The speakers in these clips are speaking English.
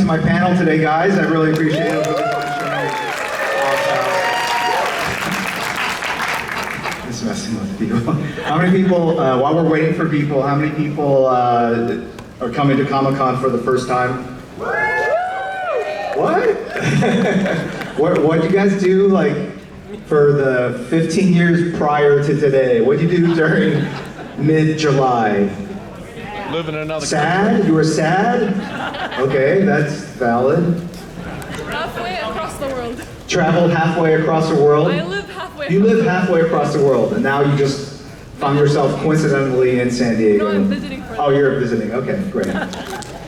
my panel today, guys. I really appreciate it. Really fun show. Just messing with people. How many people, while we're waiting for people, how many people are coming to Comic-Con for the first time? What? What'd you guys do, like, for the 15 years prior to today? What'd you do during mid-July? Live in another Sad? country. You were sad? Okay, that's valid. Halfway across the world. Traveled halfway across the world? I live halfway. You live halfway across the world, and now you just found yourself coincidentally in San Diego. No, I'm visiting for Oh, you're visiting. Okay, great.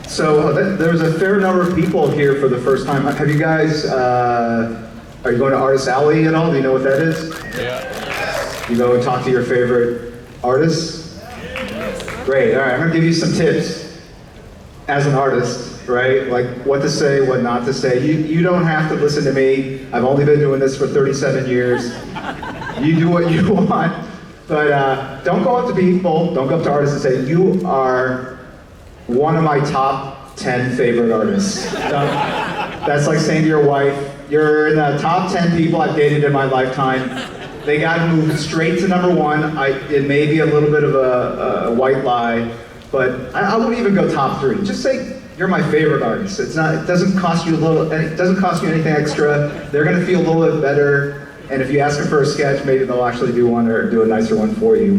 So there's a fair number of people here for the first time. Have you guys, are you going to Artist Alley at all? Do you know what that is? Yeah. You go and talk to your favorite artists? Great, all right, I'm gonna give you some tips as an artist, right? Like what to say, what not to say. You don't have to listen to me. I've only been doing this for 37 years. You do what you want, but don't go up to people, don't go up to artists and say, you are one of my top 10 favorite artists. That's like saying to your wife, you're in the top 10 people I've dated in my lifetime. They got to move straight to number one. It may be a little bit of a white lie, but I wouldn't even go top 3. Just say you're my favorite artist. It doesn't cost you anything extra. They're going to feel a little bit better, and if you ask them for a sketch, maybe they'll actually do one or do a nicer one for you.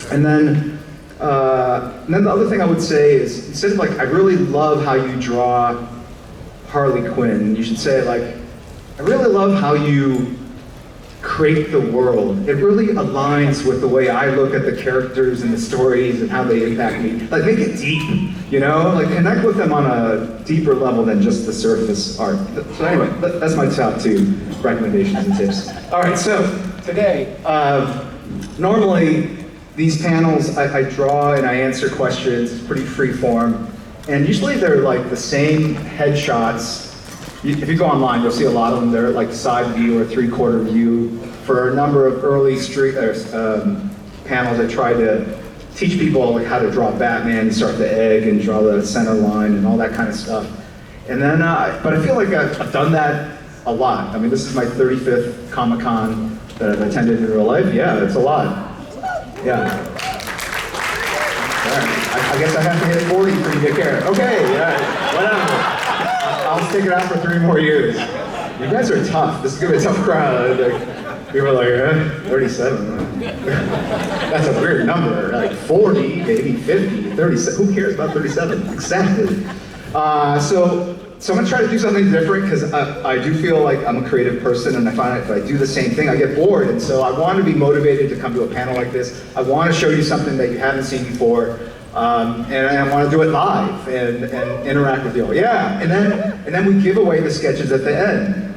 And then the other thing I would say is, instead of like, I really love how you draw Harley Quinn, you should say like, I really love how you create the world. It really aligns with the way I look at the characters and the stories and how they impact me. Like make it deep, you know? Like connect with them on a deeper level than just the surface art. So anyway, that's my top 2 recommendations and tips. All right, so today, normally these panels, I draw and I answer questions, it's pretty free form. And usually they're like the same headshots. If you go online, you'll see a lot of them. They're like side view or 3/4 view. For a number of early panels, I tried to teach people like how to draw Batman, start the egg, and draw the center line, and all that kind of stuff. And then, but I feel like I've done that a lot. I mean, this is my 35th Comic-Con that I've attended in real life. Yeah, that's a lot. Yeah. I guess I have to hit 40 for you to care. Okay, yeah, whatever. I'll stick it out for 3 more years. You guys are tough. This is gonna be a tough crowd. Like, people are like, 37. That's a weird number. Like 40, maybe 50, 37. Who cares about 37? Exactly. So I'm gonna try to do something different because I do feel like I'm a creative person, and I find if I do the same thing, I get bored. And so I want to be motivated to come to a panel like this. I want to show you something that you haven't seen before. And I want to do it live and interact with you all. Yeah, and then we give away the sketches at the end.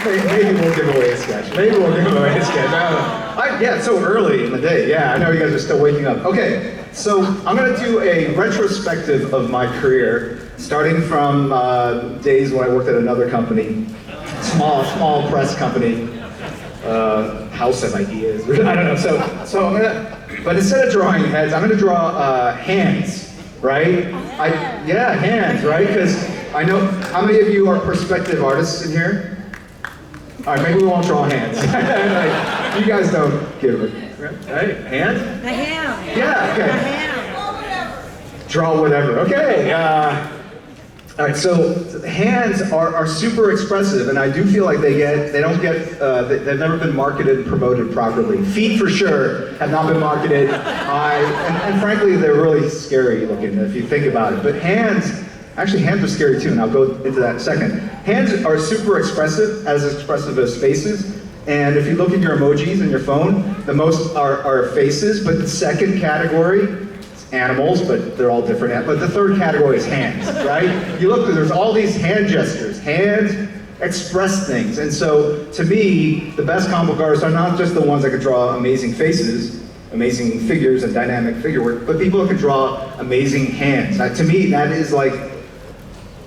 Maybe we'll give away a sketch. Maybe we'll give away a sketch. I don't know. Yeah, it's so early in the day. Yeah, I know you guys are still waking up. Okay, so I'm going to do a retrospective of my career, starting from days when I worked at another company, small press company. House of ideas. I don't know. So I'm gonna, but instead of drawing heads, I'm gonna draw hands, right? Yeah, hands, right? Because I know how many of you are perspective artists in here. All right, maybe we won't draw hands. Like, you guys don't give it, right? Hands? The ham. Yeah. Okay. The ham. Draw whatever. Okay. All right, so hands are super expressive, and I do feel like they've never been marketed and promoted properly. Feet, for sure, have not been marketed. And frankly, they're really scary looking if you think about it. But hands are scary too, and I'll go into that in a second. Hands are super expressive as faces. And if you look at your emojis in your phone, the most are faces, but the second category, animals, but they're all different. But the third category is hands, right? You look, there's all these hand gestures. Hands express things. And so, to me, the best comic book artists are not just the ones that can draw amazing faces, amazing figures and dynamic figure work, but people who can draw amazing hands. To me, that is like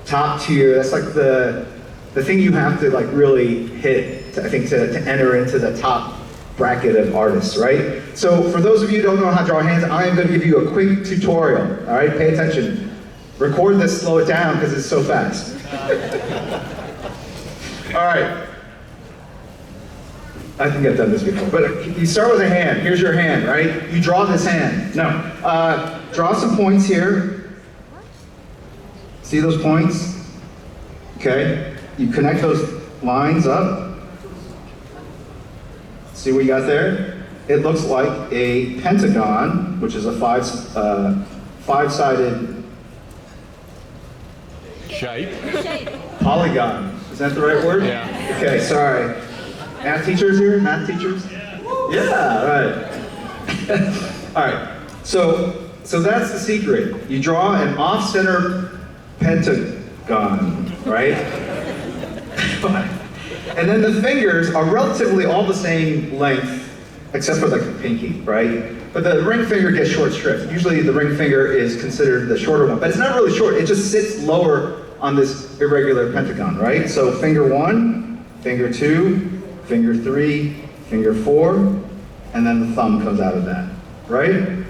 top tier. That's like the thing you have to like really hit, I think, to enter into the top bracket of artists, right? So for those of you who don't know how to draw hands, I am going to give you a quick tutorial, all right? Pay attention. Record this, slow it down, because it's so fast. All right. I think I've done this before, but you start with a hand. Here's your hand, right? You draw this hand. No. Draw some points here. See those points? Okay. You connect those lines up. See what you got there? It looks like a pentagon, which is a five-sided Shape. polygon. Is that the right word? Yeah. Okay, sorry. Math teachers here? Math teachers? Yeah, all right. All right. So that's the secret. You draw an off-center pentagon, right? And then the fingers are relatively all the same length, except for like the pinky, right? But the ring finger gets short shrift. Usually the ring finger is considered the shorter one, but it's not really short. It just sits lower on this irregular pentagon, right? So finger 1, finger 2, finger 3, finger 4, and then the thumb comes out of that, right?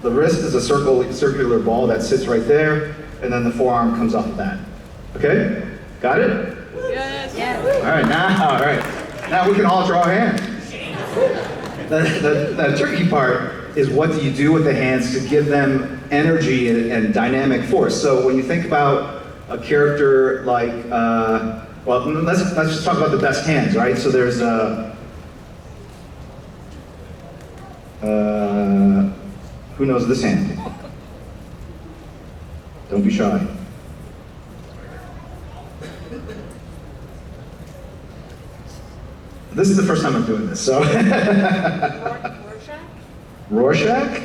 The wrist is a circular ball that sits right there, and then the forearm comes off of that. Okay? Got it? Yes. All right. Now we can all draw hands. The tricky part is what do you do with the hands to give them energy and dynamic force. So when you think about a character like, well, let's just talk about the best hands, right? So there's who knows this hand? Don't be shy. This is the first time I'm doing this, so. Rorschach?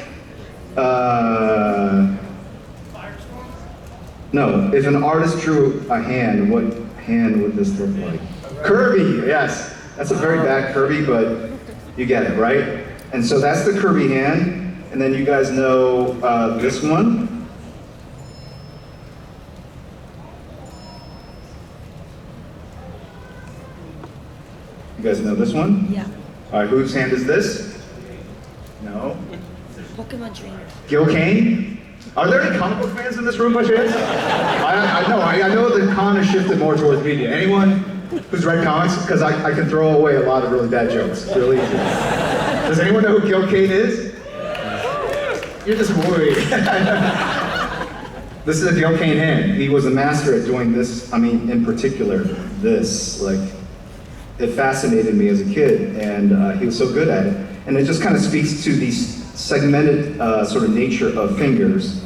No, if an artist drew a hand, what hand would this look like? Kirby, yes. That's a very bad Kirby, but you get it, right? And so that's the Kirby hand, and then you guys know this one. You guys know this one? Yeah. All right, whose hand is this? No. Pokemon trainer. Gil Kane? Are there any comic book fans in this room by chance? I know the con has shifted more towards media. Anyone who's read comics? Because I can throw away a lot of really bad jokes. Really easy. Does anyone know who Gil Kane is? You're just worried. This is a Gil Kane hand. He was a master at doing this, in particular, this. It fascinated me as a kid, and he was so good at it. And it just kind of speaks to the segmented sort of nature of fingers.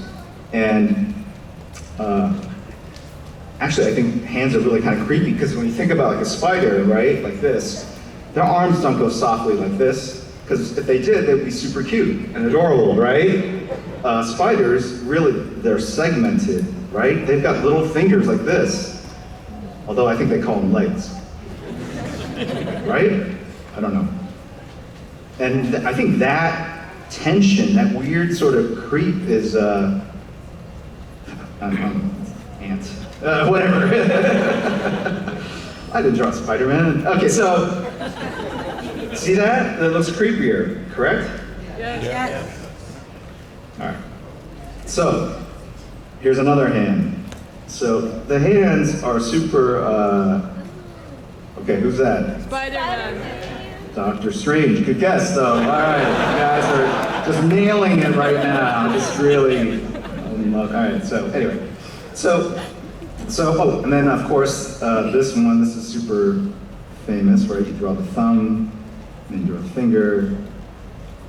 And actually, I think hands are really kind of creepy, because when you think about like a spider, right, like this, their arms don't go softly like this, because if they did, they'd be super cute and adorable, right? Spiders, really, they're segmented, right? They've got little fingers like this, although I think they call them legs. Right? I don't know. And I think that tension, that weird sort of creep is, ants. Whatever. I didn't draw Spider-Man. Okay, so, see that? That looks creepier, correct? Yes. All right. So, here's another hand. So, the hands are super, okay, who's that? Spider-Man. Doctor Strange. Good guess, though. All right, you guys are just nailing it right now. Just really. All right. So anyway, so oh, and then of course this one. This is super famous, right? You draw the thumb, and then you draw the finger,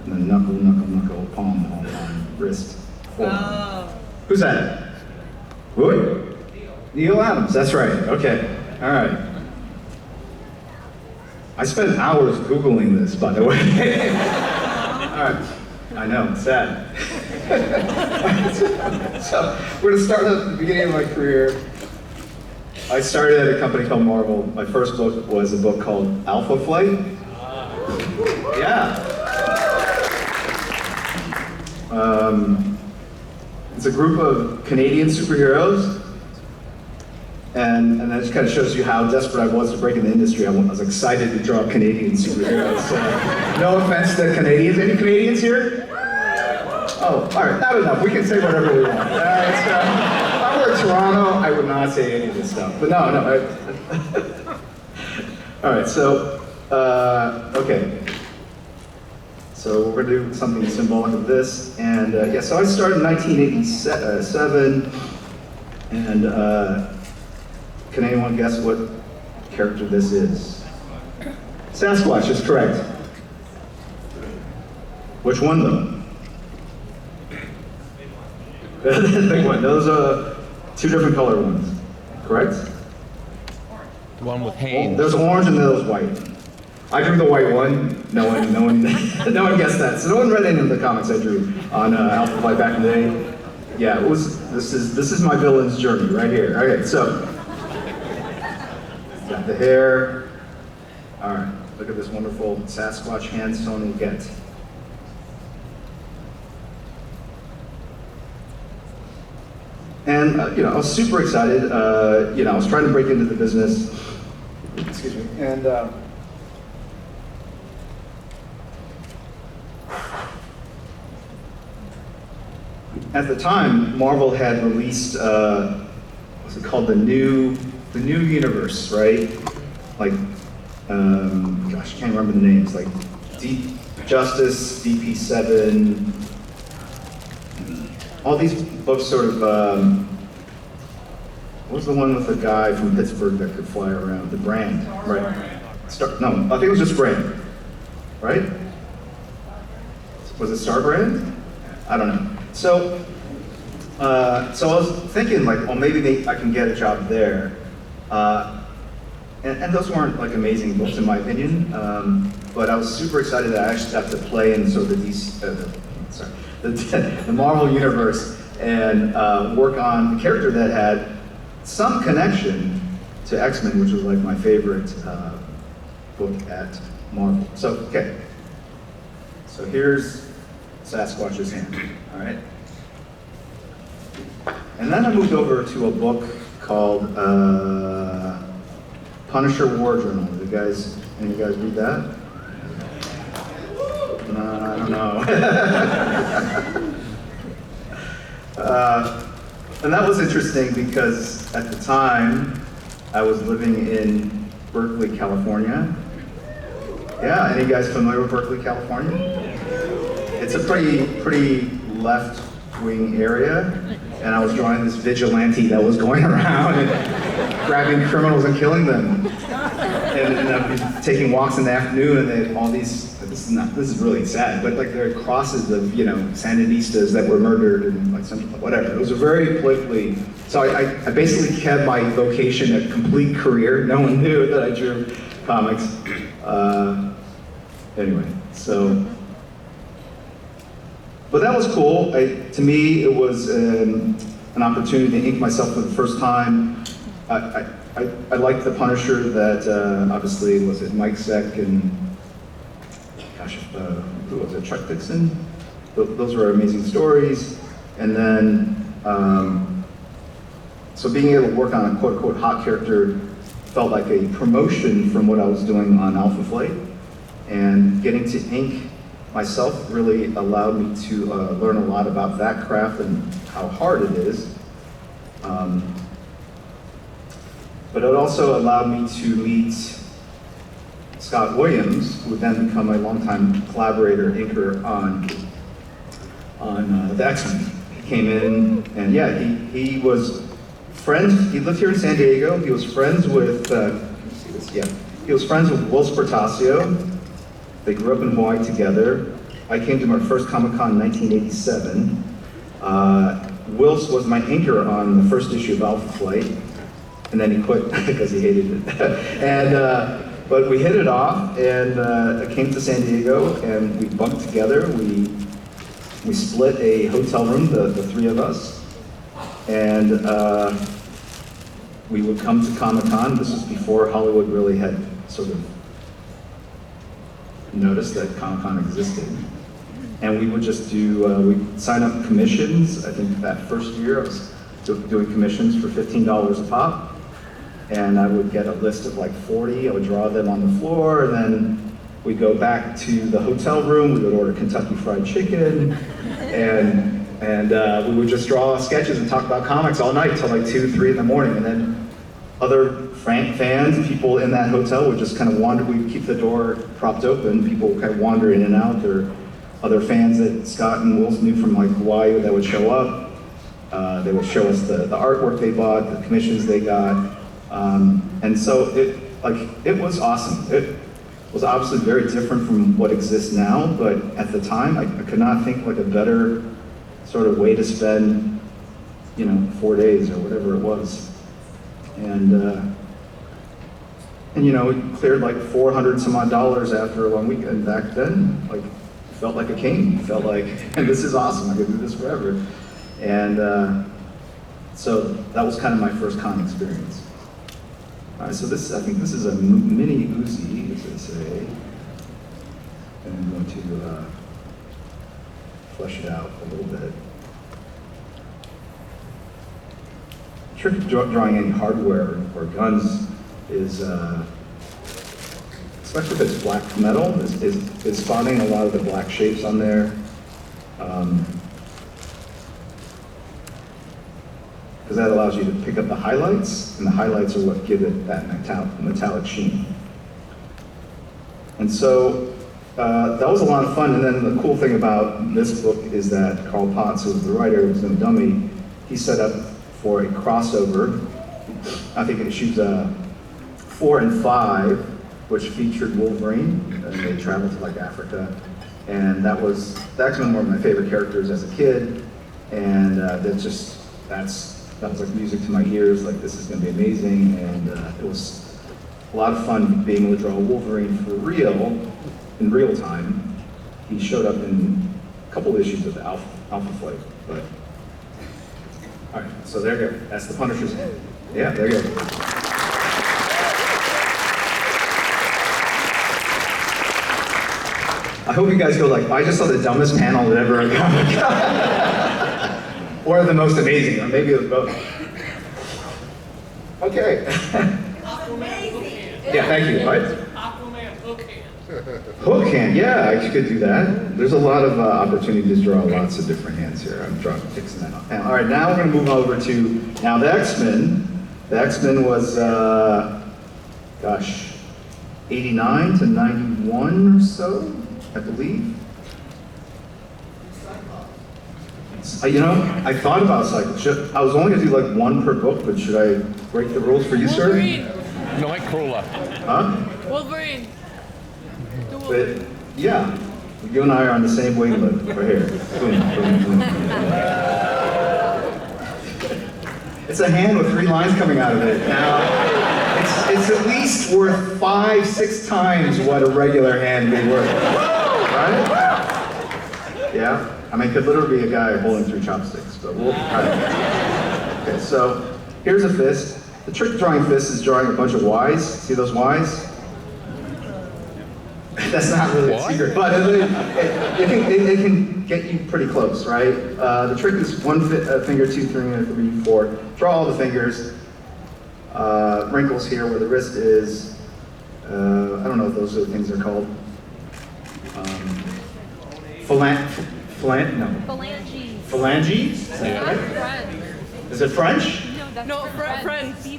and then knuckle, palm, wrist, forearm. Oh. Who's that? Who? Neil Adams. That's right. Okay. All right. I spent hours Googling this, by the way. All right, I know, it's sad. So, we're gonna start at the beginning of my career. I started at a company called Marvel. My first book was a book called Alpha Flight. Yeah. It's a group of Canadian superheroes. And that just kind of shows you how desperate I was to break in the industry. I was excited to draw Canadian superheroes. No offense to Canadians. Any Canadians here? Oh, all right, not enough. We can say whatever we want. If I were in Toronto, I would not say any of this stuff. But no. All right, so, okay. So we're gonna do something symbolic of this. And yeah, so I started in 1987. And can anyone guess what character this is? Sasquatch is correct. Which one though? The big one. Those are two different color ones, correct? The one with Oh, Haynes. there's orange and there's white. I drew the white one. No one, no one guessed that. So no one read any of the comics I drew on Alpha Flight back in the day. Yeah, it was. This is my villain's journey right here. Okay, so got the hair. All right, look at this wonderful Sasquatch hand sewn get. And you know, I was super excited. You know, I was trying to break into the business. Excuse me. And at the time, Marvel had released what's it called, the new universe, right? Like, gosh, I can't remember the names. Like, Deep Justice, DP7. All these books sort of, what was the one with the guy from Pittsburgh that could fly around? The Brand, right? No, I think it was just Brand, right? Was it Star Brand? I don't know. So I was thinking like, well, maybe I can get a job there. And those weren't like amazing books in my opinion, but I was super excited that I actually got to play in sort of the Marvel universe and work on a character that had some connection to X-Men, which was like my favorite book at Marvel. So, okay. So here's Sasquatch's hand, all right? And then I moved over to a book called Punisher War Journal. Any of you guys read that? I don't know. And that was interesting because at the time I was living in Berkeley, California. Yeah, any guys familiar with Berkeley, California? It's a pretty left-wing area, and I was drawing this vigilante that was going around and grabbing criminals and killing them. And I'd be taking walks in the afternoon, and they had all these. This is really sad, but like there are crosses of Sandinistas that were murdered and like whatever. It was a very politically. So I basically kept my vocation a complete career. No one knew that I drew comics. Anyway, so. But that was cool. To me, it was an opportunity to ink myself for the first time. I liked the Punisher that obviously was it Mike Zeck and gosh, who was it? Chuck Dixon. Those were amazing stories. And then, so being able to work on a quote unquote hot character felt like a promotion from what I was doing on Alpha Flight, and getting to ink myself really allowed me to learn a lot about that craft and how hard it is. But it also allowed me to meet Scott Williams, who would then become a longtime collaborator, inker on the X-Men. He came in, and yeah, he was friends. He lived here in San Diego. He was friends with he was friends with Will Spertasio. They grew up in Hawaii together. I came to my first Comic-Con in 1987. Wills was my inker on the first issue of Alpha Flight, and then he quit because he hated it. But we hit it off, and I came to San Diego, and we bunked together. We split a hotel room, the three of us, and we would come to Comic-Con. This was before Hollywood really had sort of noticed that Comic-Con existed. And we would just do, we'd sign up commissions. I think that first year I was doing commissions for $15 a pop. and I would get a list of like 40, I would draw them on the floor, and then we'd go back to the hotel room, we would order Kentucky Fried Chicken, and we would just draw sketches and talk about comics all night till like 2, 3 in the morning, and then other fans, people in that hotel would just kind of wander, we'd keep the door propped open, people would kind of wander in and out, or other fans that Scott and Will knew from like Hawaii that would show up. They would show us the artwork they bought, the commissions they got, and so it was awesome. It was obviously very different from what exists now, but at the time I could not think like a better sort of way to spend, 4 days or whatever it was, and it cleared like $400 some odd after a long weekend. Back then, like, felt like a king. Felt like, and this is awesome. I could do this forever. And so that was kind of my first con experience. All right, so I think this is a mini Uzi, as they say. And I'm going to flesh it out a little bit. The trick of drawing any hardware or guns is, especially if it's black metal, is spotting a lot of the black shapes on there. Because that allows you to pick up the highlights, and the highlights are what give it that metallic sheen. And so that was a lot of fun, and then the cool thing about this book is that Carl Potts, who was the writer, was no dummy, he set up for a crossover. I think issues 4 and 5, which featured Wolverine, and they traveled to like Africa, and that was X-Men, one of my favorite characters as a kid, and that was like music to my ears. Like, this is going to be amazing, and it was a lot of fun being able to draw Wolverine for real, in real time. He showed up in a couple issues of Alpha Flight, but all right. So there you go. That's the Punisher's head. Yeah, there you go. I hope you guys go like, I just saw the dumbest panel that ever or the most amazing, or maybe it was both. Okay. Yeah, thank you. What? Aquaman, hook hand. Hook hand, yeah, I could do that. There's a lot of opportunities to draw lots of different hands here. I'm fixing that up. All right, now we're going to move over to, now the X-Men. The X-Men was, 89 to 91 or so, I believe. I thought about Cycle. I was only going to do like one per book, but should I break the rules for you, sir? Wolverine. Nightcrawler. Huh? Wolverine. Do But, Wolverine. yeah, you and I are on the same wavelength right here. Boom, boom, boom. It's a hand with 3 lines coming out of it. Now, it's at least worth 5, 6 times what a regular hand would be worth. Right? Yeah? I mean, it could literally be a guy holding 3 chopsticks, but we'll try it. Okay, so here's a fist. The trick to drawing fists is drawing a bunch of Ys. See those Ys? That's not really a secret, but it can get you pretty close, right? The trick is 1 finger, 2 finger, 3, 4. Draw all the fingers. Wrinkles here where the wrist is. I don't know if those are the things they're called. Phalanges. Phalanges? Is that right? Friends. Is it French? No, Friends.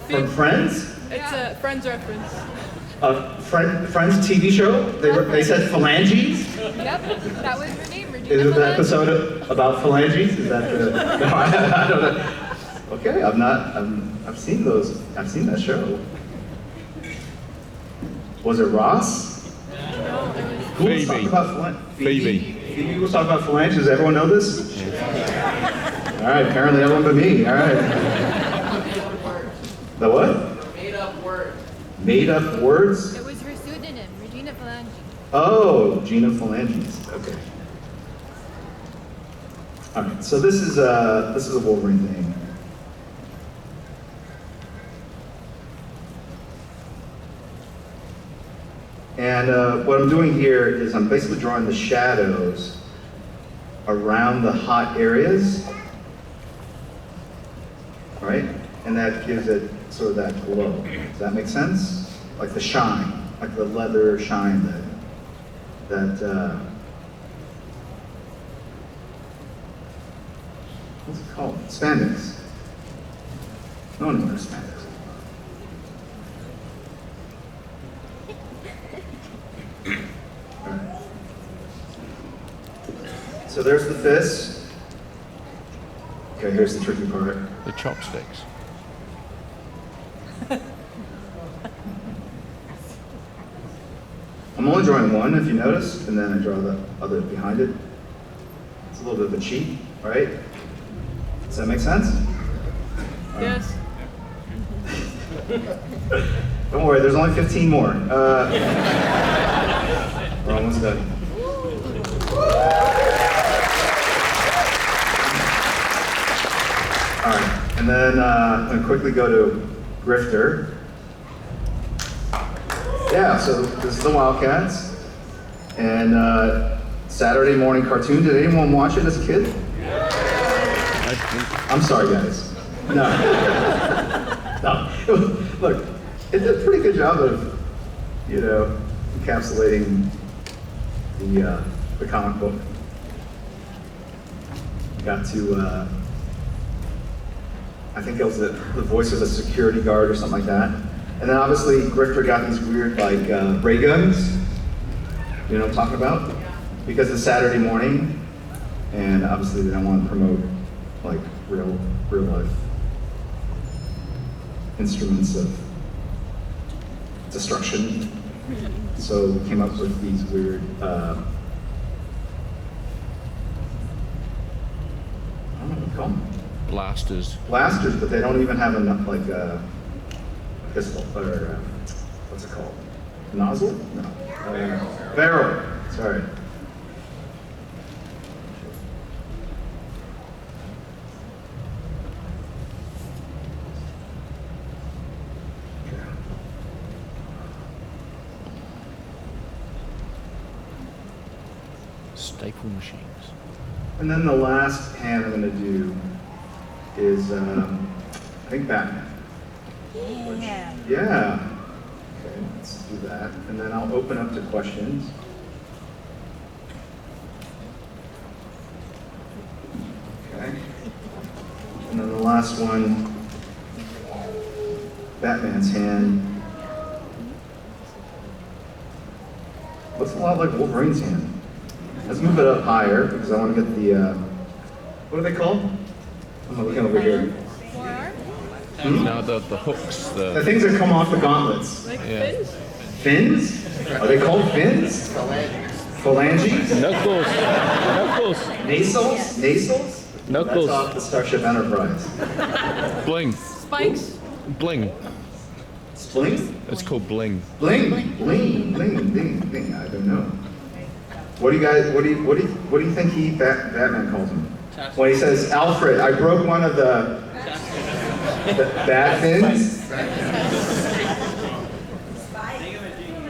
From Friends? It's a Friends reference. Friends TV show? They said phalanges? Yep, that was her name. Regina Is it the Phalanges. episode about phalanges? Is that the? No, I don't know. Okay, I've seen those. I've seen that show. Was it Ross? No, it was Who was Phoebe. talking about Phoebe. Phoebe was talking about phalanges. Does everyone know this? All right, apparently everyone but me. All right. The what? Made up word. Made up words? It was her pseudonym, Regina Phalanges. Oh, Gina Phalanges. Okay. All right. So this is a Wolverine thing. And what I'm doing here is I'm basically drawing the shadows around the hot areas, right? And that gives it sort of that glow. Does that make sense? Like the shine, like the leather shine that what's it called? Spandex. No one wears spandex. All right. So there's the fist. Okay, here's the tricky part. The chopsticks. I'm only drawing one, if you notice, and then I draw the other behind it. It's a little bit of a cheat, right? Does that make sense? Yes. Don't worry, there's only 15 more. We're almost done. All right, and then I'm going to quickly go to Grifter. Yeah, so this is the Wildcats. And Saturday morning cartoon. Did anyone watch it as a kid? I'm sorry, guys. No. No. Look, it did a pretty good job of, you know, encapsulating the comic book. Got to, I think it was the voice of a security guard or something like that. And then obviously Grifter got these weird like ray guns. You know what I'm talking about? Because it's Saturday morning, and obviously they don't want to promote like real life instruments of destruction. So we came up with these weird I don't know what to call them. Blasters. Blasters, but they don't even have enough like a pistol or what's it called? Nozzle? No. Barrel. Sorry. Staple machines. And then the last hand I'm going to do is, I think Batman. Yeah. Yeah. Okay, let's do that. And then I'll open up to questions. Okay. And then the last one, Batman's hand. Looks a lot like Wolverine's hand. Let's move it up higher because I want to get the, what are they called? I'm looking over here. Forearm? No, the hooks. The things that come off the gauntlets. Like Yeah. fins? Fins? Are they called fins? Phalanges? Knuckles. Knuckles. Nasals? Nasals? Knuckles. That's off the Starship Enterprise. Bling. Spikes? Bling. Bling? It's called bling. Bling, bling, bling, bling, bling. I don't know. What do you guys? What do you think Batman calls him? When he says, "Alfred, I broke one of the bad fins."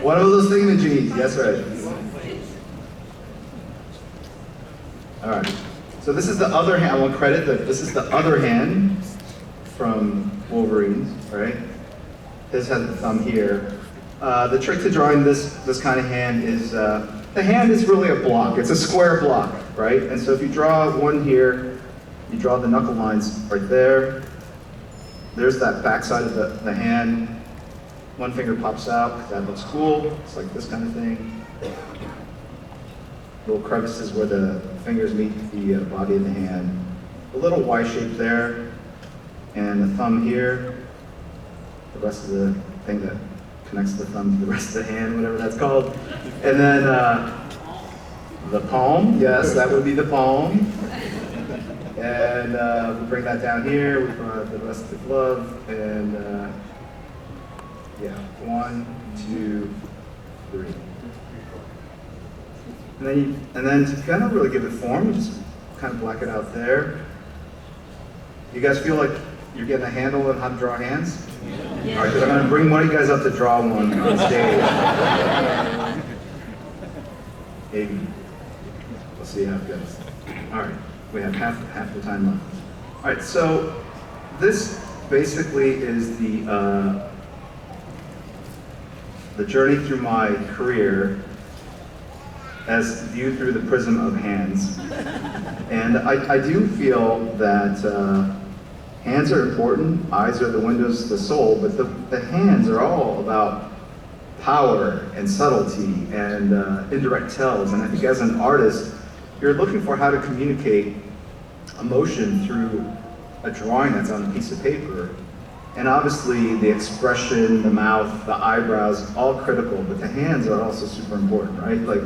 One of those thingamajiggies. That's right. All right. So this is the other hand. I want credit that this is the other hand from Wolverine's. Right. His has the thumb here. The trick to drawing this kind of hand is the hand is really a block. It's a square block, right? And so if you draw one here, you draw the knuckle lines right there. There's that back side of the hand. One finger pops out, 'cause that looks cool. It's like this kind of thing. Little crevices where the fingers meet the body of the hand. A little Y shape there, and the thumb here. The rest of the thing that connects the thumb to the rest of the hand, whatever that's called. And then the palm, yes, that would be the palm. And we bring that down here, we put the rest of the glove, and yeah, 1, 2, 3. And then to kind of really give it form, you just kind of black it out there. You guys feel like you're getting a handle on how to draw hands? Yeah. All right, because I'm going to bring one of you guys up to draw one on stage. Maybe. We'll see how it goes. All right, we have half the time left. All right, so this basically is the journey through my career as viewed through the prism of hands. And I do feel that hands are important, eyes are the windows to the soul, but the hands are all about power and subtlety and indirect tells. And I think as an artist, you're looking for how to communicate emotion through a drawing that's on a piece of paper. And obviously the expression, the mouth, the eyebrows, all critical, but the hands are also super important, right? Like,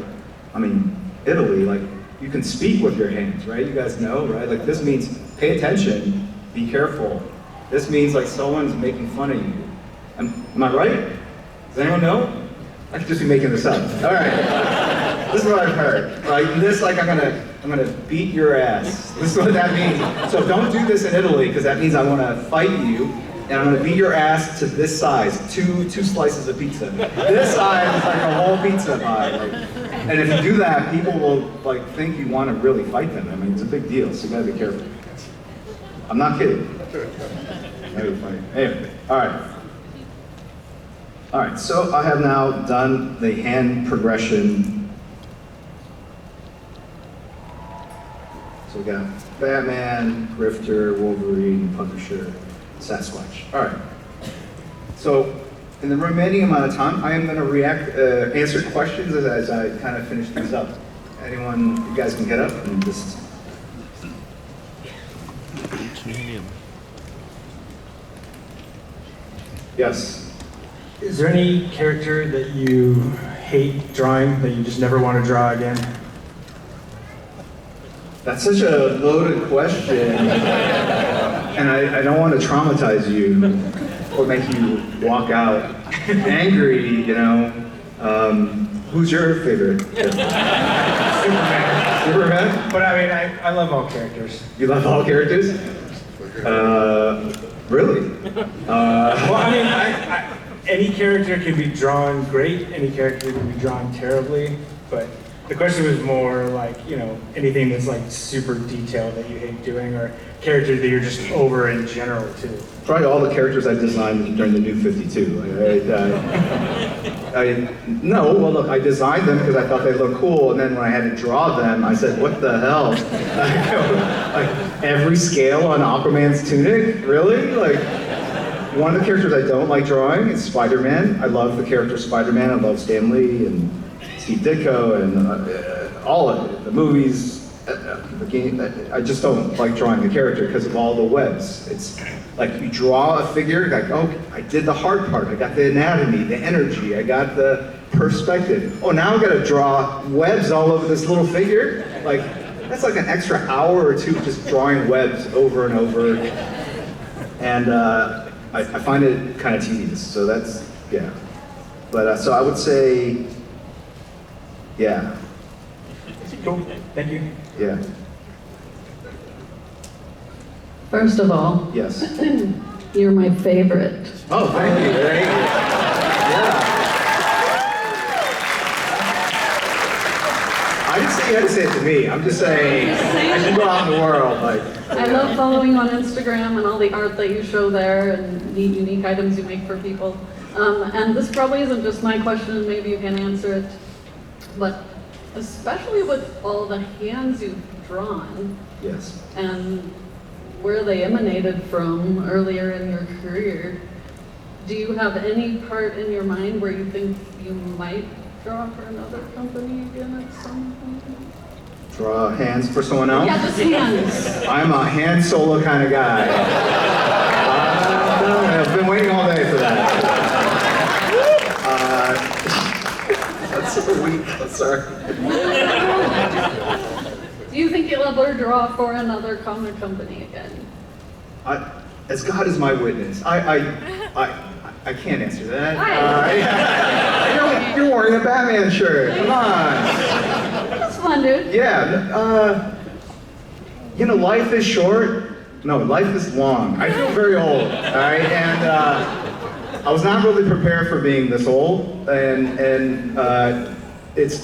I mean, Italy, like, you can speak with your hands, right? You guys know, right? Like, this means pay attention, be careful. This means like someone's making fun of you. Am I right? Does anyone know? I could just be making this up. All right. This is what I've heard. Like this, like I'm gonna beat your ass. This is what that means. So don't do this in Italy, because that means I want to fight you, and I'm gonna beat your ass to this size, two slices of pizza. This size is like a whole pizza pie. Like, and if you do that, people will like think you want to really fight them. I mean, it's a big deal, so you gotta be careful. I'm not kidding. That'd be funny. Anyway, all right. All right, so I have now done the hand progression. So we got Batman, Grifter, Wolverine, Punisher, Sasquatch. All right. So in the remaining amount of time, I am going to answer questions as I kind of finish things up. Anyone, you guys can get up and just. Yes. Is there any character that you hate drawing that you just never want to draw again? That's such a loaded question, and I don't want to traumatize you or make you walk out angry, you know. Who's your favorite? Superman. Superman? But I mean, I love all characters. You love all characters? Really? Well, I mean, any character can be drawn great, any character can be drawn terribly, but the question was more like, you know, anything that's like super detailed that you hate doing, or characters that you're just over in general too. Probably all the characters I designed during the New 52. No, well look, I designed them because I thought they looked cool, and then when I had to draw them, I said, what the hell? Like every scale on Aquaman's tunic? Really? Like, one of the characters I don't like drawing is Spider-Man. I love the character Spider-Man. I love Stan Lee and Steve Ditko and all of it. The movies, the game. I just don't like drawing the character because of all the webs. It's like you draw a figure, like, oh, I did the hard part. I got the anatomy, the energy. I got the perspective. Oh, now I've got to draw webs all over this little figure. Like, that's like an extra hour or two just drawing webs over and over. And I find it kind of tedious, so that's, yeah. But, so I would say, yeah. Cool, thank you. Yeah, First of all, yes. you're my favorite. Oh, thank you, thank you. Yeah. I didn't say you had to say it to me, I'm just saying, I should go out in the world, like. I love following you on Instagram and all the art that you show there and neat, unique items you make for people. And this probably isn't just my question, maybe you can answer it, but especially with all the hands you've drawn Yes. and where they emanated from earlier in your career, do you have any part in your mind where you think you might draw for another company again at some point? Draw hands for someone else? Yeah, just hands. I'm a hand solo kind of guy. I've been waiting all day for that. That's so weak, I'm sorry. Do you think you'll ever draw for another comic company again? As God is my witness, I can't answer that. You're wearing a Batman shirt. Come on. That's fun, dude. Yeah. You know, life is short. No, life is long. I feel very old. All right, and I was not really prepared for being this old, and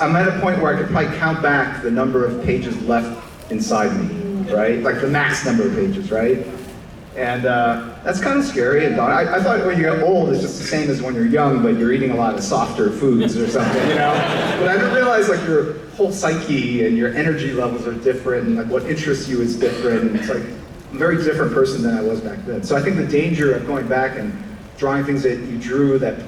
I'm at a point where I could probably count back the number of pages left inside me, right? Like the max number of pages, right? And that's kind of scary and daunting. I thought when you get old, it's just the same as when you're young, but you're eating a lot of softer foods or something, you know? But I didn't realize like your whole psyche and your energy levels are different, and like what interests you is different. And it's like a very different person than I was back then. So I think the danger of going back and drawing things that you drew that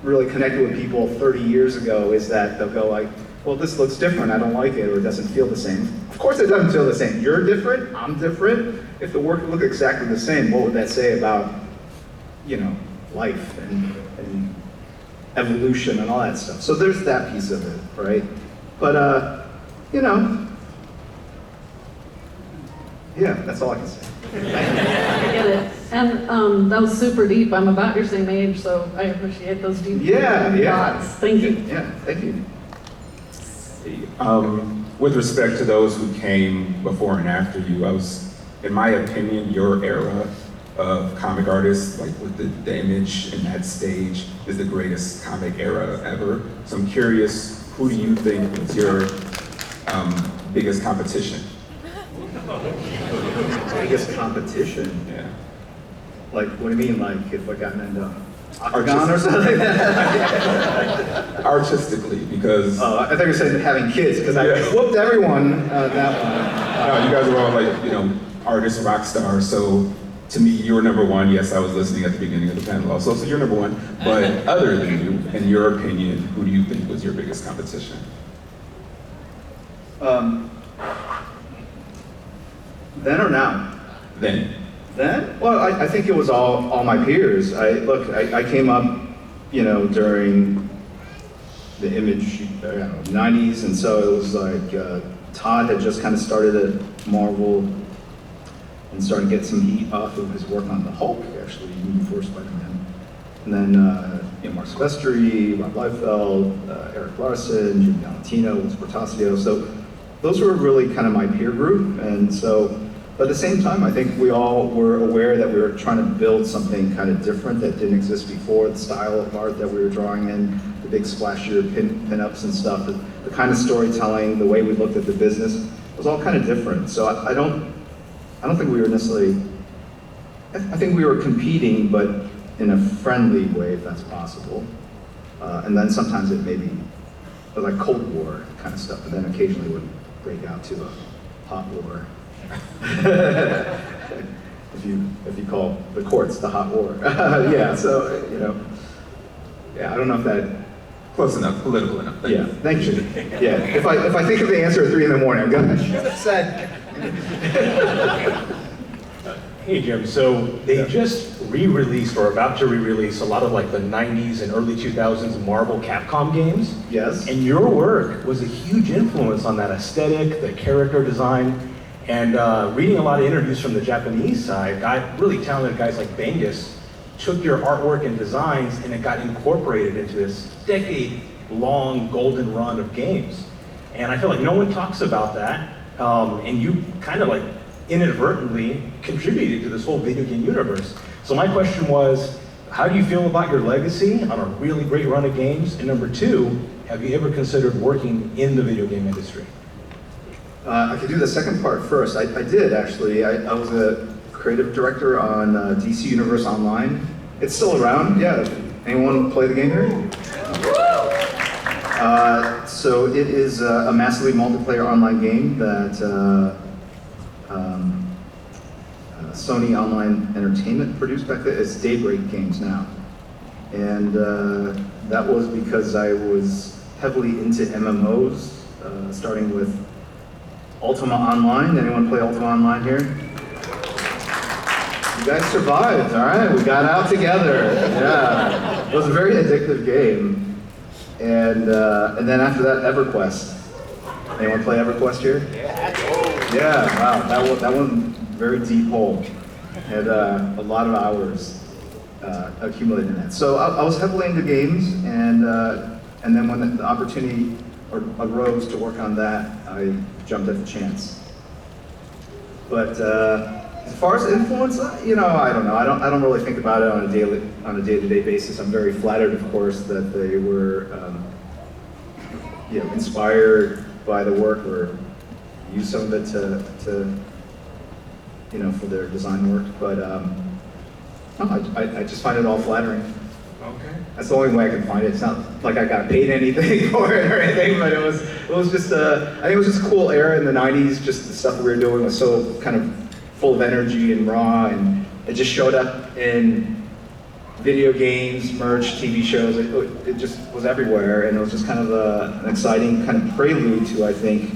really connected with people 30 years ago is that they'll go like, well, this looks different, I don't like it, or it doesn't feel the same. Of course it doesn't feel the same. You're different, I'm different. If the work looked exactly the same, what would that say about, you know, life and evolution and all that stuff? So there's that piece of it, right? But, you know, yeah, that's all I can say. I get it. And that was super deep. I'm about your same age, so I appreciate those deep thoughts. Thank you. Yeah, thank you. With respect to those who came before and after you, in my opinion, your era of comic artists, like with the Image and that stage, is the greatest comic era ever. So I'm curious, who do you think was your biggest competition? Biggest competition? Yeah. Like, what do you mean, like, if I got into Octagon or something like that? Artistically, because... Oh, I thought you were saying having kids, because I whooped everyone that one. No, you guys are all like, you know, artists, rock stars, so to me, you're number one. Yes, I was listening at the beginning of the panel also, so you're number one. But other than you, in your opinion, who do you think was your biggest competition? Then or now? Then. Then? Well, I think it was all my peers. I came up, you know, during the Image, I don't know, 90s, and so it was like Todd had just kind of started at Marvel and started to get some heat off of his work on the Hulk, actually, even before Spider-Man. And then, you know, Mark Silvestri, Rob Liefeld, Eric Larson, Jim Valentino, Liz Portasio. So those were really kind of my peer group, and so. But at the same time, I think we all were aware that we were trying to build something kind of different that didn't exist before, the style of art that we were drawing in, the big splashier pin-ups and stuff, the kind of storytelling, the way we looked at the business, was all kind of different. So I don't think we were necessarily, I think we were competing, but in a friendly way, if that's possible. And then sometimes it maybe was like Cold War kind of stuff, but then occasionally would break out to a hot war. if you call the courts the hot war. Yeah, so, you know, yeah, I don't know if that... Close enough, political enough. Thank you. Yeah, if I think of the answer at 3 in the morning, I'm going, I should have said. Hey Jim, so they just re-released or about to re-release a lot of like the 90s and early 2000s Marvel Capcom games. Yes. And your work was a huge influence on that aesthetic, the character design. And reading a lot of interviews from the Japanese side, really talented guys like Bengus took your artwork and designs and it got incorporated into this decade-long golden run of games. And I feel like no one talks about that, and you kind of like inadvertently contributed to this whole video game universe. So my question was, how do you feel about your legacy on a really great run of games? And number two, have you ever considered working in the video game industry? I could do the second part first. I did, actually. I was a creative director on DC Universe Online. It's still around, yeah. Anyone play the game here? So it is a massively multiplayer online game that Sony Online Entertainment produced back then. It's Daybreak Games now. And that was because I was heavily into MMOs, starting with Ultima Online. Anyone play Ultima Online here? You guys survived, all right? We got out together. Yeah, it was a very addictive game. And then after that, EverQuest. Anyone play EverQuest here? Yeah, wow, that one very deep hole. Had a lot of hours accumulated in that. So I was heavily into games, and then when the opportunity arose to work on that, I jumped at the chance. But as far as influence, you know, I don't know. I don't really think about it on a day-to-day basis. I'm very flattered, of course, that they were, you know, inspired by the work or use some of it to for their design work. But no, I just find it all flattering. Okay. That's the only way I can find it. It's not like I got paid anything for it or anything, but it was just I think it was just a cool era in the '90s. Just the stuff we were doing was so kind of full of energy and raw, and it just showed up in video games, merch, TV shows. It just was everywhere, and it was just kind of an exciting kind of prelude to, I think,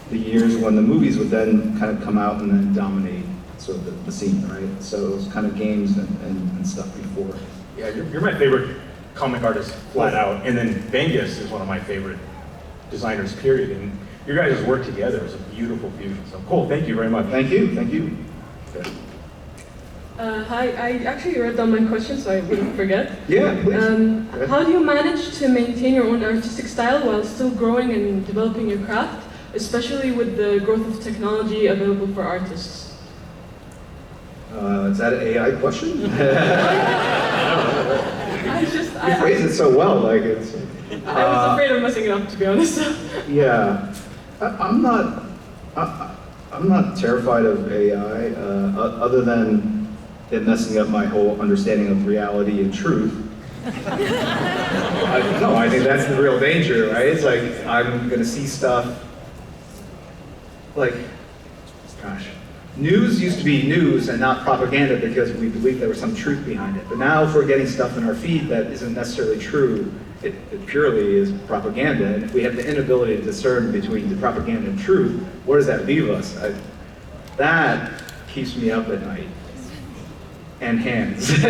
the years when the movies would then kind of come out and then dominate sort of the scene, right? So it was kind of games and stuff before. Yeah, you're my favorite comic artist, flat out. And then Bengus is one of my favorite designers, period. And your guys' work together is a beautiful fusion. So cool, thank you very much. Thank you, thank you. Okay. Hi, I actually wrote down my question so I wouldn't forget. Yeah, please. How do you manage to maintain your own artistic style while still growing and developing your craft, especially with the growth of technology available for artists? Is that an AI question? I You phrased it so well, like it's. I was afraid of messing it up, to be honest. Yeah, I'm not terrified of AI, other than it messing up my whole understanding of reality and truth. I think that's the real danger, right? It's like I'm gonna see stuff like, gosh, news used to be news and not propaganda because we believed there was some truth behind it. But now if we're getting stuff in our feed that isn't necessarily true, it purely is propaganda. And if we have the inability to discern between the propaganda and truth, where does that leave us? That keeps me up at night. And hands. These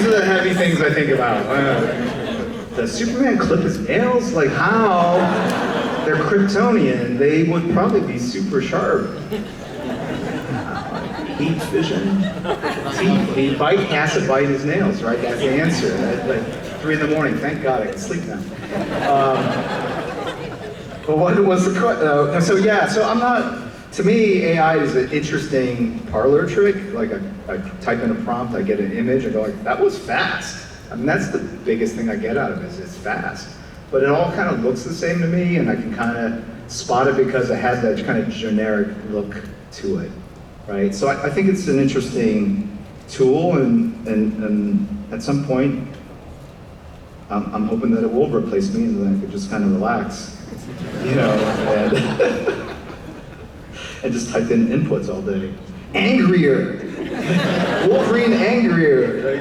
are the heavy things I think about. Does Superman clip his nails? Like how? They're Kryptonian. They would probably be super sharp. Heat vision. He has to bite his nails, right? That's the answer. Like 3 in the morning. Thank God I can sleep now. But what was the question? So I'm not. To me, AI is an interesting parlor trick. Like I type in a prompt, I get an image, I go like, that was fast. I mean, that's the biggest thing I get out of it, is it's fast. But it all kind of looks the same to me, and I can kind of spot it because it has that kind of generic look to it, right? So I think it's an interesting tool, and at some point, I'm hoping that it will replace me, and then I could just kind of relax, and and just type in inputs all day. Angrier! Wolverine angrier!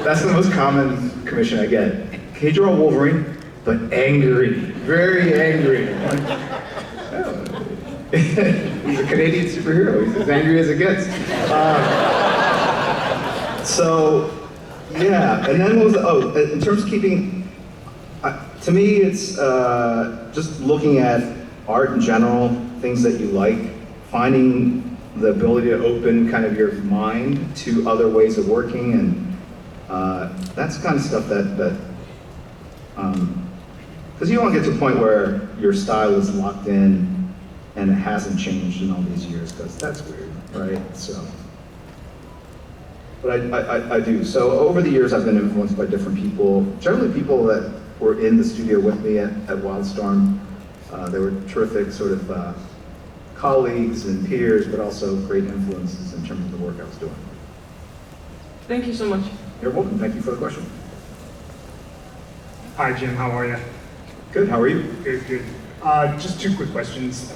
That's the most common commission I get. Can you draw Wolverine? But angry. Very angry. He's a Canadian superhero. He's as angry as it gets. Yeah. And then what was in terms of keeping, to me it's just looking at art in general, things that you like, finding the ability to open kind of your mind to other ways of working, and that's kind of stuff that because you don't get to a point where your style is locked in and it hasn't changed in all these years, because that's weird, right? So, but I do. So over the years, I've been influenced by different people, generally people that were in the studio with me at Wildstorm. They were terrific sort of colleagues and peers, but also great influences in terms of the work I was doing. Thank you so much. You're welcome. Thank you for the question. Hi, Jim. How are you? Good. How are you? Good. Just 2 quick questions.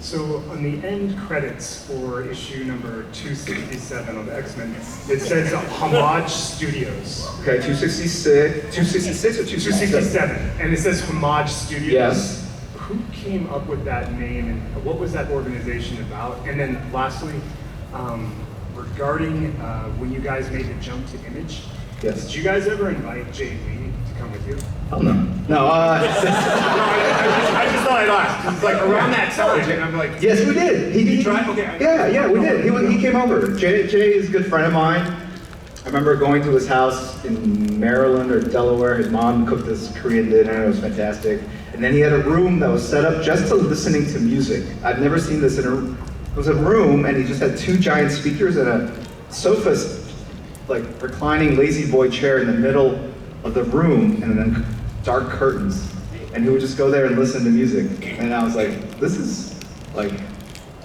So on the end credits for issue number 267 of X-Men, it says Homage Studios. Okay, 266 or 267, and it says Homage Studios. Yes. Who came up with that name, and what was that organization about? And then lastly, regarding when you guys made the jump to Image, Yes. did you guys ever invite Jay Lee to come with you? Oh no. No. I just thought I'd ask. It's like around that time, and I'm like, Yes, we did. He tried? Okay. Yeah, we did. He came over. Jay is a good friend of mine. I remember going to his house in Maryland or Delaware. His mom cooked this Korean dinner. It was fantastic. And then he had a room that was set up just to listening to music. I've never seen this it was a room, and he just had 2 giant speakers and a sofa, like reclining lazy boy chair in the middle of the room, and then dark curtains. And he would just go there and listen to music. And I was like, this is like,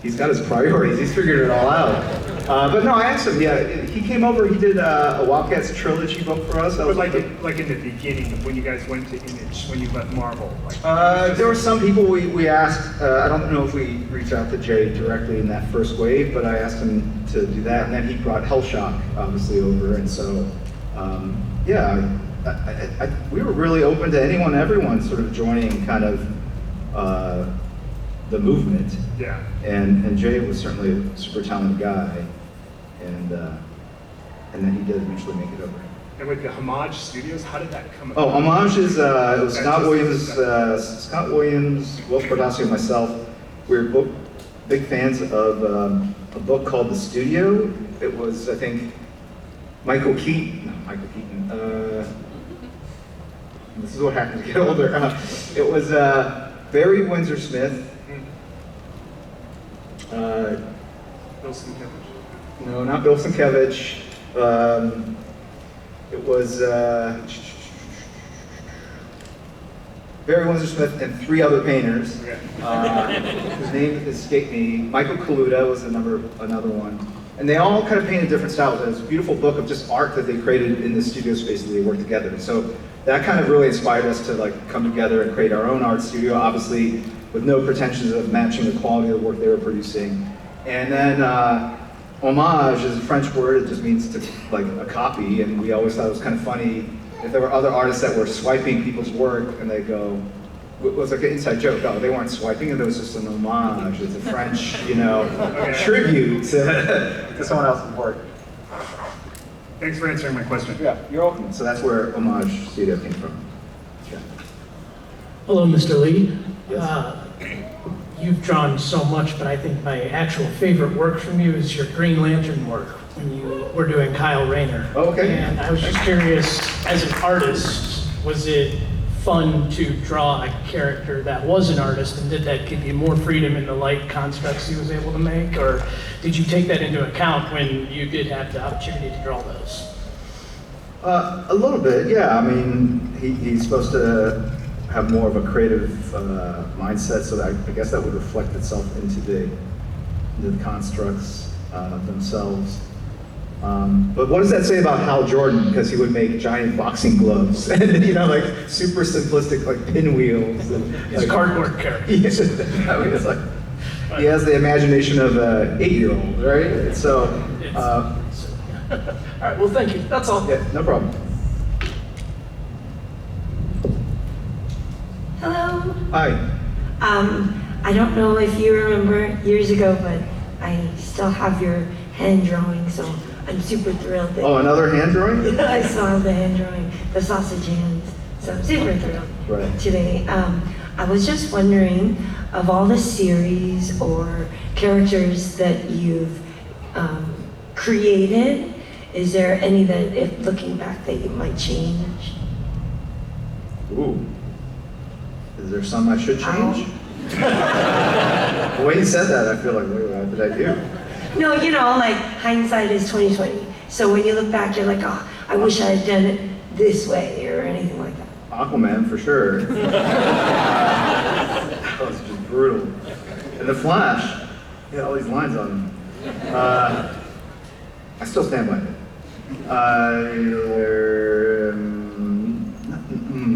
he's got his priorities, he's figured it all out. But no, I asked him, yeah, he came over, he did a Wildcats trilogy book for us. That But was like in the beginning, when you guys went to Image, when you left Marvel, like, there were some people we asked, I don't know if we reached out to Jay directly in that first wave, but I asked him to do that, and then he brought Hellshock, obviously, over, and so, yeah, we were really open to anyone, everyone sort of joining kind of the movement. yeah. And Jay was certainly a super talented guy, and then he did eventually make it over. And with the Homage Studios, how did that come Oh, about? Homage is, it was Scott Just- Williams, Will Bardassi, and myself. We were both big fans of a book called The Studio. It was, I think, Michael Keaton. This is what happens to get older. It was Barry Windsor Smith. Bill Sienkiewicz. No, not Bill Sienkiewicz. It was Barry Windsor Smith and 3 other painters. Okay. Whose name escaped me. Michael Kaluta was another one. And they all kind of painted different styles. It was a beautiful book of just art that they created in the studio space that they worked together. So that kind of really inspired us to like come together and create our own art studio, obviously with no pretensions of matching the quality of the work they were producing. And then homage is a French word, it just means to like a copy, and we always thought it was kind of funny if there were other artists that were swiping people's work and they go, it was like an inside joke, oh, they weren't swiping it, it was just an homage, it's a French, tribute to someone else's work. Thanks for answering my question. Yeah, you're welcome. So that's where Homage Studio came from. Yeah. Hello, Mr. Lee. Yes. You've drawn so much, but I think my actual favorite work from you is your Green Lantern work when you were doing Kyle Rayner. Oh, okay. And I was just curious, as an artist, was it fun to draw a character that was an artist, and did that give you more freedom in the light constructs he was able to make, or did you take that into account when you did have the opportunity to draw those? A little bit, yeah. I mean, he's supposed to have more of a creative mindset, so that I guess that would reflect itself into the constructs themselves. But what does that say about Hal Jordan? Because he would make giant boxing gloves, and like super simplistic, like pinwheels. And, It's a cardboard character. Yes, I mean, it's like he has the imagination of an 8-year-old, right? So, all right, well, thank you. That's all. yeah, no problem. Hello. Hi. I don't know if you remember years ago, but I still have your hand drawing, so I'm super thrilled that Oh, another hand drawing? I saw the hand drawing, the sausage hands. So I'm super thrilled Right. today. I was just wondering, of all the series or characters that you've created, is there any that, if looking back, that you might change? Ooh. Is there some I should change? The way you said that, I feel like, wait, what did I do? No, like hindsight is 20/20. So when you look back, you're like, oh, I wish I had done it this way or anything like that. Aquaman, for sure. That was just brutal. And The Flash, he had all these lines on him. I still stand by it.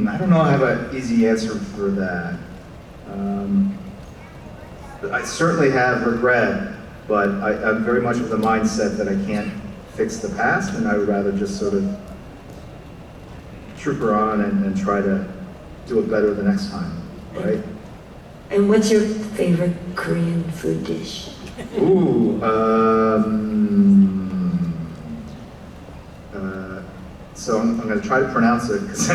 I don't know I have an easy answer for that. But I certainly have regret, but I'm very much with the mindset that I can't fix the past, and I would rather just sort of trooper on and try to do it better the next time, right? And what's your favorite Korean food dish? Ooh, so I'm going to try to pronounce it, 'cause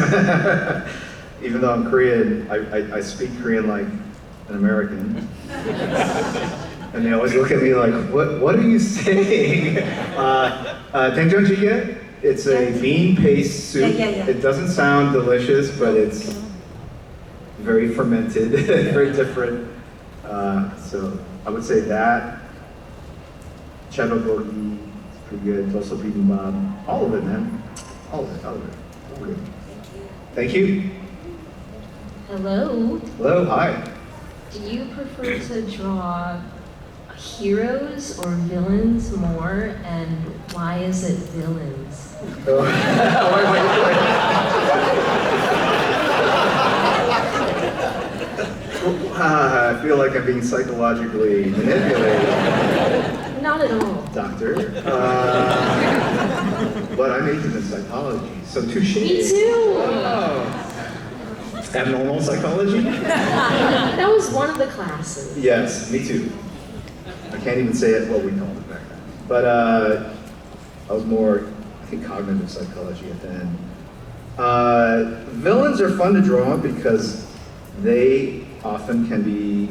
even though I'm Korean, I speak Korean like an American. And they always look at me like, what are you saying? Doenjang. It's a bean paste soup. Yeah. It doesn't sound delicious, but it's very fermented, very different. So I would say that. Chebaboggi, pretty good. Dosa bibimbap. All of it, man. All of it. All good. Thank you. Hello. Hello, hi. Do you prefer to draw heroes or villains more, and why is it villains? I feel like I'm being psychologically manipulated, Not at all. doctor. But I majored in psychology, so touche. Me too. Abnormal psychology? That was one of the classes. Yes, me too. I can't even say it what we called it back then. But I was more, I think, cognitive psychology at the end. Villains are fun to draw because they often can be,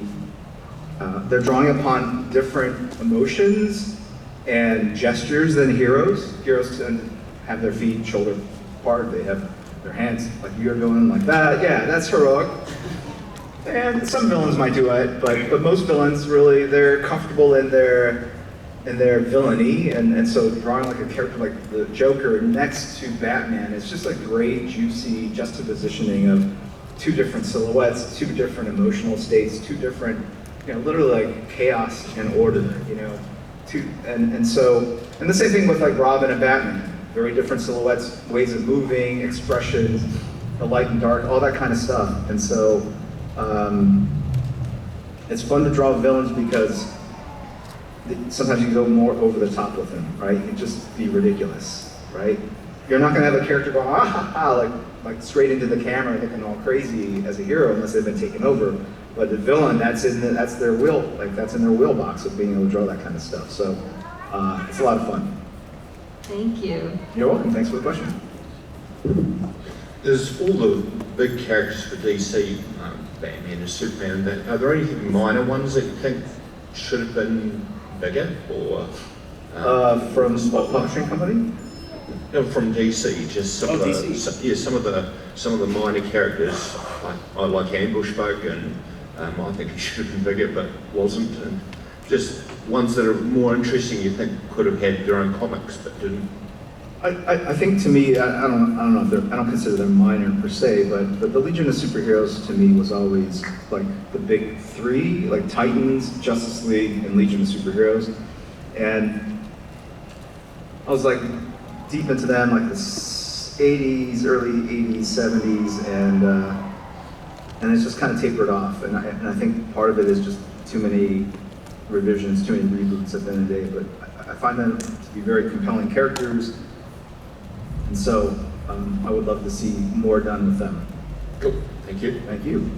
they're drawing upon different emotions and gestures than heroes. Heroes tend to have their feet shoulder apart, they have their hands like you're doing, like that. Yeah, that's heroic. And some villains might do it, but most villains really, they're comfortable in their villainy, and so drawing like a character like the Joker next to Batman is just a great, juicy juxtapositioning of two different silhouettes, two different emotional states, two different, literally like chaos and order, and the same thing with like Robin and Batman. Very different silhouettes, ways of moving, expressions, the light and dark, all that kind of stuff. And so it's fun to draw villains because sometimes you can go more over the top with them, right? You can just be ridiculous, right? You're not gonna have a character go, ah ha ha, like straight into the camera looking all crazy as a hero unless they've been taken over. But the villain, that's in their that's in their wheelbox of being able to draw that kind of stuff. So it's a lot of fun. Thank you. You're welcome, thanks for the question. There's all the big characters for DC, Batman and Superman, are there any minor ones that you think should have been bigger, or? From what publishing company? No, from DC, just some of the, DC. some of the minor characters, I like Ambush Bug, and I think he should have been bigger, but wasn't, and just ones that are more interesting you think could have had their own comics, but didn't. I think to me, I don't know if I don't consider them minor per se, but the Legion of Superheroes to me was always like the big three, like Titans, Justice League, and Legion of Superheroes. And I was like deep into them, like the 80s, early 80s, 70s, and it's just kind of tapered off. And I think part of it is just too many revisions, too many reboots at the end of the day. But I find them to be very compelling characters. And so I would love to see more done with them. Cool, thank you. Thank you.